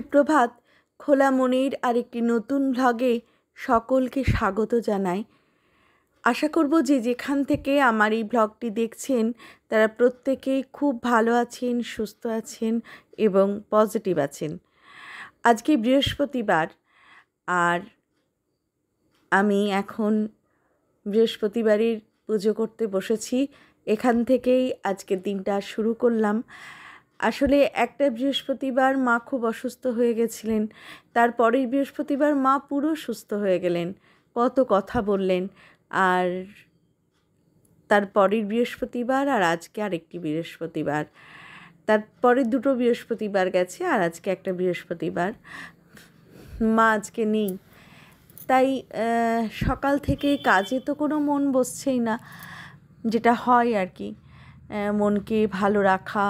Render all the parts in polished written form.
সুপ্রভাত। খোলা মনের আরেকটি নতুন ভ্লগে সকলকে স্বাগত জানাই। আশা করব যে যেখান থেকে আমার এই ভ্লগটি দেখছেন তারা প্রত্যেকেই খুব ভালো আছেন, সুস্থ আছেন এবং পজিটিভ আছেন। আজকে বৃহস্পতিবার, আর আমি এখন বৃহস্পতিবারের পুজো করতে বসেছি। এখান থেকেই আজকের দিনটা শুরু করলাম। আসলে একটা বৃহস্পতিবার মা খুব অসুস্থ হয়ে গেছিলেন, তারপরের বৃহস্পতিবার মা পুরো সুস্থ হয়ে গেলেন, কত কথা বললেন। আর তারপরের বৃহস্পতিবার আর আজকে আরেকটি বৃহস্পতিবার, তারপরে দুটো বৃহস্পতিবার গেছে আর আজকে একটা বৃহস্পতিবার। মা আজকে নেই, তাই সকাল থেকে কাজে তো কোনো মন বসছেই না, যেটা হয় আর কি। মনকে ভালো রাখা,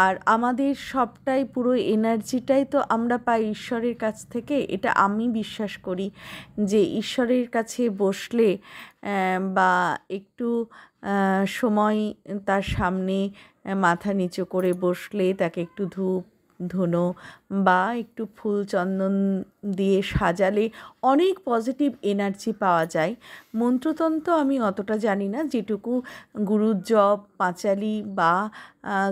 আর আমাদের সবটাই পুরো এনার্জিটাই তো আমরা পাই ঈশ্বরের কাছ থেকে। এটা আমি বিশ্বাস করি যে ঈশ্বরের কাছে বসলে বা একটু সময় তার সামনে মাথা নিচু করে বসলে, তাকে একটু ধূপ ধুনো বা একটু ফুল চন্দন দিয়ে সাজালে অনেক পজিটিভ এনার্জি পাওয়া যায়। মন্ত্রতন্ত্র আমি অতটা জানি না, যেটুকু গুরুর জপ, পাঁচালি বা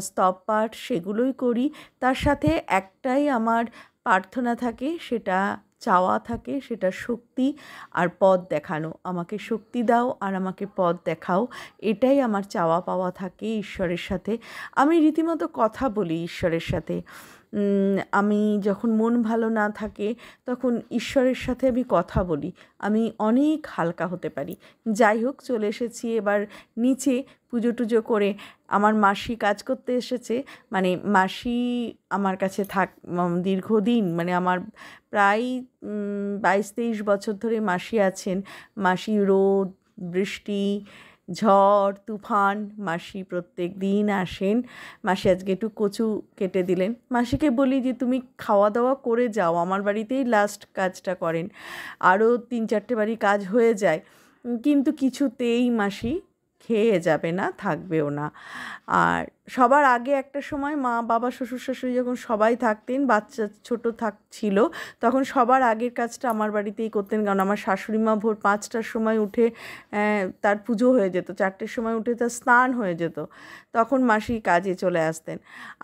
স্তব পাঠ সেগুলোই করি। তার সাথে একটাই আমার প্রার্থনা থাকে, সেটা চাওয়া থাকে, সেটা শক্তি আর পথ দেখানো। আমাকে শক্তি দাও আর আমাকে পথ দেখাও, এটাই আমার চাওয়া পাওয়া থাকে ঈশ্বরের সাথে। আমি রীতিমতো কথা বলি ঈশ্বরের সাথে। আমি যখন মন ভালো না থাকে তখন ঈশ্বরের সাথে আমি কথা বলি, আমি অনেক হালকা হতে পারি। যাই হোক, চলে এসেছি এবার নিচে পুজো টুজো করে। আমার মাসি কাজ করতে এসেছে, মানে মাসি আমার কাছে দীর্ঘদিন, মানে আমার প্রায় 22-23 বছর ধরে মাসি আছেন। মাসি রোদ, বৃষ্টি, ঝড়, তুফান, মাসি প্রত্যেক দিন আসেন। মাসি আজকে একটু কচু কেটে দিলেন। মাসিকে বলি যে তুমি খাওয়া দাওয়া করে যাও, আমার বাড়িতেই লাস্ট কাজটা করেন, আরও 3-4টে বাড়ি কাজ হয়ে যায়, কিন্তু কিছুতেই মাসি খেয়ে যাবে না, থাকবেও না। আর সবার আগে একটা সময় মা বাবা শ্বশুর শাশুড়ি যখন সবাই থাকতেন, বাচ্চা ছোটো ছিল, তখন সবার আগের কাজটা আমার বাড়িতেই করতেন। কারণ আমার শাশুড়ি মা ভোর 5টার সময় উঠে তার পুজো হয়ে যেত, 4টের সময় উঠে তার স্নান হয়ে যেত, তখন মাসি কাজে চলে আসতেন।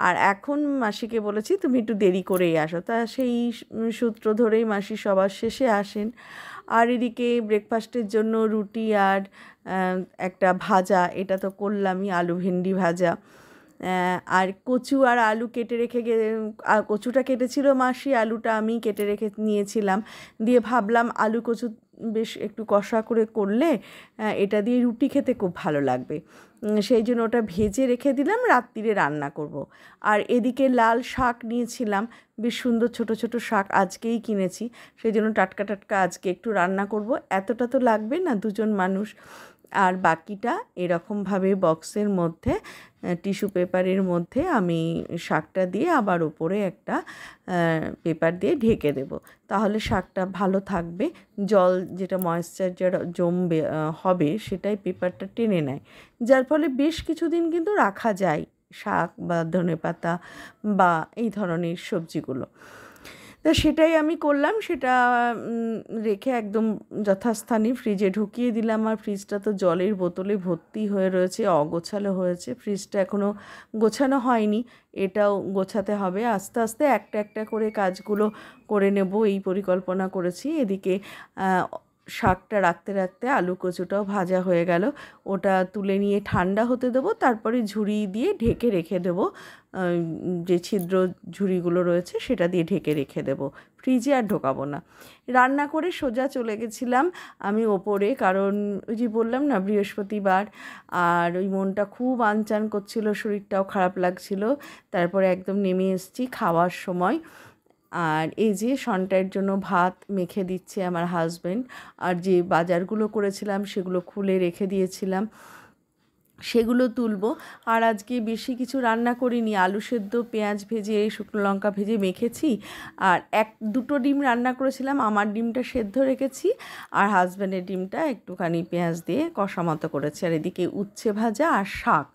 আর এখন মাসিকে বলেছি তুমি একটু দেরি করেই আসো, তা সেই সূত্র ধরেই মাসি সবার শেষে আসেন। আর এদিকে ব্রেকফাস্টের জন্য রুটি আর একটা ভাজা, এটা তো করলামই, আলু ভেন্ডি ভাজা। আর কচু আর আলু কেটে রেখে কচুটা কেটেছিল মাসি, আলুটা আমি কেটে রেখে নিয়েছিলাম। দিয়ে ভাবলাম আলু কচু বেশ একটু কষা করে করলে এটা দিয়ে রুটি খেতে খুব ভালো লাগবে, সেই জন্য ওটা ভেজে রেখে দিলাম, রাত্রিরে রান্না করব। আর এদিকে লাল শাক নিয়েছিলাম, বেশ সুন্দর ছোট ছোট শাক, আজকেই কিনেছি, সেই জন্য টাটকা টাটকা আজকে একটু রান্না করব। এতটা তো লাগবে না, দুজন মানুষ। আর বাকিটা এরকমভাবে বক্সের মধ্যে, টিস্যু পেপারের মধ্যে আমি শাকটা দিয়ে আবার ওপরে একটা পেপার দিয়ে ঢেকে দেব, তাহলে শাকটা ভালো থাকবে। জল যেটা ময়েশ্চার জমবে হবে সেটাই পেপারটা টেনে নেয়, যার ফলে বেশ কিছুদিন কিন্তু রাখা যায় শাক বা ধনেপাতা বা এই ধরনের সবজিগুলো। তা সেটাই আমি করলাম, সেটা রেখে একদম যথাস্থানে ফ্রিজে ঢুকিয়ে দিলাম। আর ফ্রিজটা তো জলের বোতলে ভর্তি হয়ে রয়েছে, অগোছালো হয়েছে, ফ্রিজটা এখনও গোছানো হয়নি, এটাও গোছাতে হবে। আস্তে আস্তে একটা একটা করে কাজগুলো করে নেব, এই পরিকল্পনা করেছি। এদিকে শাকটা রাখতে রাখতে আলু কচুটাও ভাজা হয়ে গেল, ওটা তুলে নিয়ে ঠান্ডা হতে দেবো, তারপরে ঝুড়ি দিয়ে ঢেকে রেখে দেবো। যে ছিদ্র ঝুড়িগুলো রয়েছে সেটা দিয়ে ঢেকে রেখে দেবো, ফ্রিজে আর ঢোকাবো না। রান্না করে সোজা চলে গেছিলাম আমি ওপরে, কারণ ওই যে বললাম না বৃহস্পতিবার, আর ওই মনটা খুব আনচান করছিল, শরীরটাও খারাপ লাগছিল। তারপরে একদম নেমে এসেছি খাওয়ার সময়। আর এই যে সন্টার জন্য ভাত মেখে দিচ্ছে আমার হাজব্যান্ড, আর যে বাজারগুলো করেছিলাম সেগুলো খুলে রেখে দিয়েছিলাম। সেগুলো তুলবো। আর আজকে বেশি কিছু রান্না করিনি, আলু সেদ্ধ, পেঁয়াজ ভেজে, শুকনো লঙ্কা ভেজে মেখেছি। আর দুটো ডিম রান্না করেছিলাম, আমার ডিমটা সেদ্ধ রেখেছি, আর হাজব্যান্ডের ডিমটা একটুখানি পেঁয়াজ দিয়ে কষা মতো করেছি। আর এদিকে উচ্ছে ভাজা আর শাক,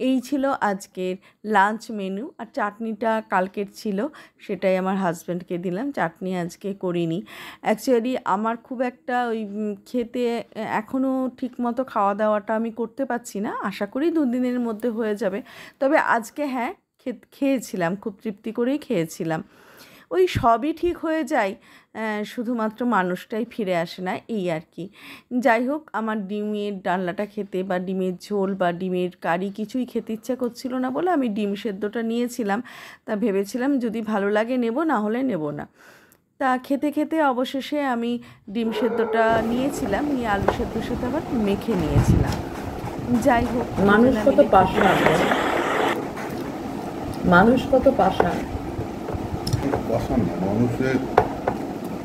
এই ছিল আজকের লাঞ্চ মেনু। আর চাটনিটা কালকের ছিল, সেটাই আমার হাজব্যান্ডকে দিলাম, চাটনি আজকে করিনি। অ্যাকচুয়ালি আমার খুব একটা ওই খেতে এখনও ঠিকমতো খাওয়া দাওয়াটা আমি করতে পারছি না, আশা করি 2 দিনের মধ্যে হয়ে যাবে। তবে আজকে হ্যাঁ খেয়েছিলাম, খুব তৃপ্তি করেই খেয়েছিলাম। ওই সবই ঠিক হয়ে যায়, শুধুমাত্র মানুষটাই ফিরে আসে না, এই আর কি। যাই হোক, আমার ডিমের ডালনাটা খেতে বা ডিমের ঝোল বা ডিমের কারি কিছুই খেতে ইচ্ছা করছিল না বলে আমি ডিম সেদ্ধটা নিয়েছিলাম। তা ভেবেছিলাম যদি ভালো লাগে নেব, না হলে নেব না। তা খেতে খেতে অবশেষে আমি ডিম সেদ্ধটা নিয়েছিলাম, নিয়ে আলু সেদ্ধর সাথে আবার মেখে নিয়েছিলাম। যাই হোক, মানুষ কত পাষাণ, মানুষ কত পাষাণ। পাষাণ না, মানুষের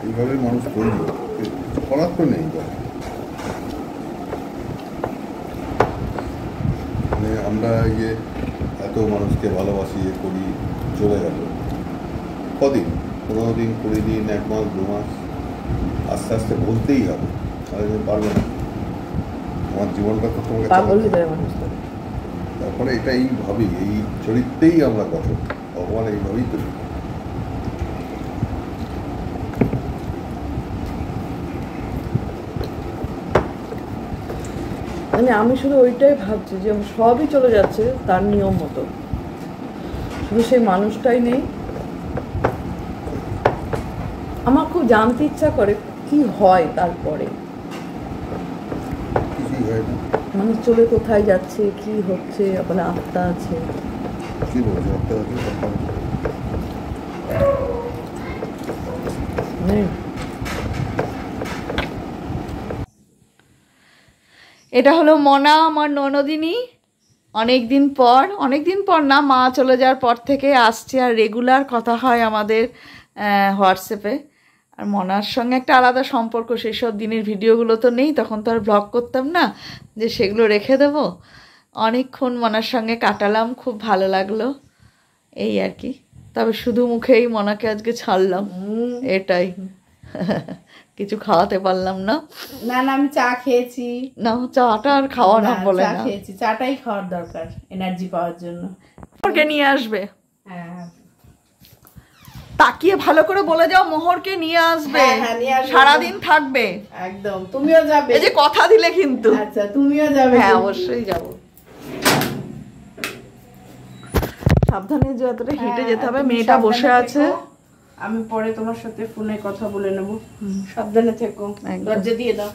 এইভাবে মানুষ তৈরি, কিছু করার তো নেই। মানে আমরা এত মানুষকে ভালোবাসি, করি, চলে গেল কদিন, 15 দিন, 20 দিন, 1 মাস, 2 মাস, আস্তে আস্তে বলতেই হবে, পারবে না। আমার জীবনটা তো তোমাকে তারপরে এটা এইভাবেই, এই চরিত্রেই আমরা গঠন, ভগবান এইভাবেই তৈরি। মানে আমি শুধু ওইটাই ভাবছি যে সবই চলে যাচ্ছে তার নিয়ম মতো, শুধু সেই মানুষটাই নেই। আমার খুব জানতে ইচ্ছা করে কি হয় তারপরে, কিছুই হয় না। মানুষ চলে কোথায় যাচ্ছে, কি হচ্ছে, আপনার আত্মা আছে, কি বলছে আত্মা আছে, এটা হলো মনা, আমার ননদিনী। অনেক দিন পর না, মা চলে যাওয়ার পর থেকে আসছে, আর রেগুলার কথা হয় আমাদের হোয়াটসঅ্যাপে। আর মনার সঙ্গে একটা আলাদা সম্পর্ক, সেই সব দিনের ভিডিওগুলো তো নেই, তখন তো আর ব্লগ করতাম না যে সেগুলো রেখে দেবো। অনেকক্ষণ মনার সঙ্গে কাটালাম, খুব ভালো লাগলো, এই আর কি। তবে শুধু মুখেই মনাকে আজকে ছাড়লাম, এটাই। কিছু খাওয়াতে পারলাম না। না না, আমি চা খেয়েছি। না, চাটা আর খাওয়া না বলে না, খেয়েছি, চাটাই খাওয়ার দরকার এনার্জি পাওয়ার জন্য। মোহরকে নিয়ে আসবে, হ্যাঁ তাকিয়ে ভালো করে বলে যাও, মোহরকে নিয়ে আসবে, সারাদিন থাকবে একদম। তুমিও যাবে? এই যে কথা দিলে কিন্তু। আচ্ছা, তুমিও যাবে? হ্যাঁ, অবশ্যই যাব। সাবধানে যে এতটা হেঁটে যেতে হবে, মেয়েটা বসে আছে। আমি পরে তোমার সাথে ফোনে কথা বলে নেব। সাবধানে থেকো, দরজা দিয়ে দাও।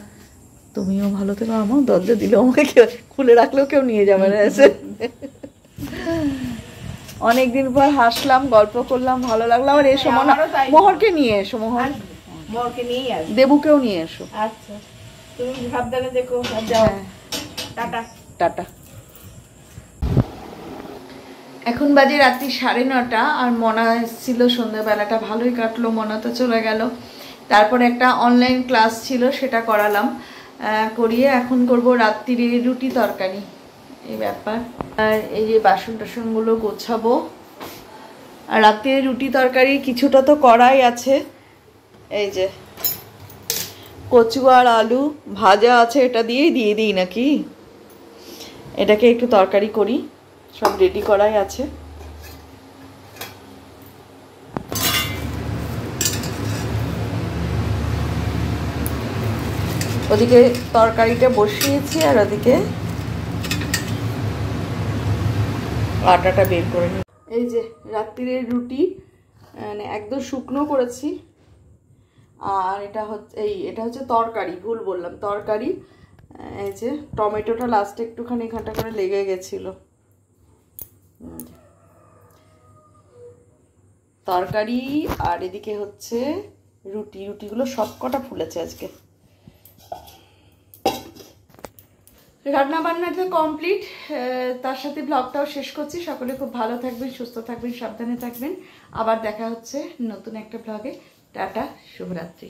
তুমিও ভালো থেকো। আমার দরজা দিলেও আমাকে কেউ খুলে রাখলেও কেউ নিয়ে যাবে না এসে। অনেকদিন পর হাসলাম, গল্প করলাম, ভালো লাগলো। আর এসো মনে, মোহরকে নিয়ে এসো, মোহরকে নিয়েই আসবে, দেবুকেও নিয়ে এসো। আচ্ছা, তুমি সাবধানে দেখো, যাও। Tata tata. এখন বাজে রাত্রি 9:30, আর মনা এসেছিল, সন্ধ্যাবেলাটা ভালোই কাটলো, মনা তো চলে গেল। তারপরে একটা অনলাইন ক্লাস ছিল, সেটা করালাম, করিয়ে এখন করব রাত্রিরে রুটি তরকারি, এই ব্যাপার। আর এই যে বাসন টাসনগুলো গোছাবো। আর রাত্রিরে রুটি তরকারি কিছুটা তো করাই আছে, এই যে কচু আর আলু ভাজা আছে, এটা দিয়েই দিয়ে দিই নাকি, এটাকে একটু তরকারি করি, সব রেডি করাই আছে। ওদিকে তরকারিটা বসিয়েছি, আর ওদিকে আটাটা বের করে নিই। এই যে রাত্রিরের রুটি, মানে একদম শুকনো করেছি। আর এটা হচ্ছে তরকারি, ভুল বললাম, তরকারি। এই যে টমেটোটা লাস্টে একটুখানি ঘাঁটা করে লেগে গেছিলো। তরকারি, আর এদিকে হচ্ছে রুটিগুলো সব কটা ফুলেছে আজকে। রান্না বান্নাটা কমপ্লিট, তার সাথে ব্লগটাও শেষ করছি। সকলে খুব ভালো থাকবেন, সুস্থ থাকবেন, সাবধানে থাকবেন। আবার দেখা হচ্ছে নতুন একটা ব্লগে। টাটা, শুভরাত্রি।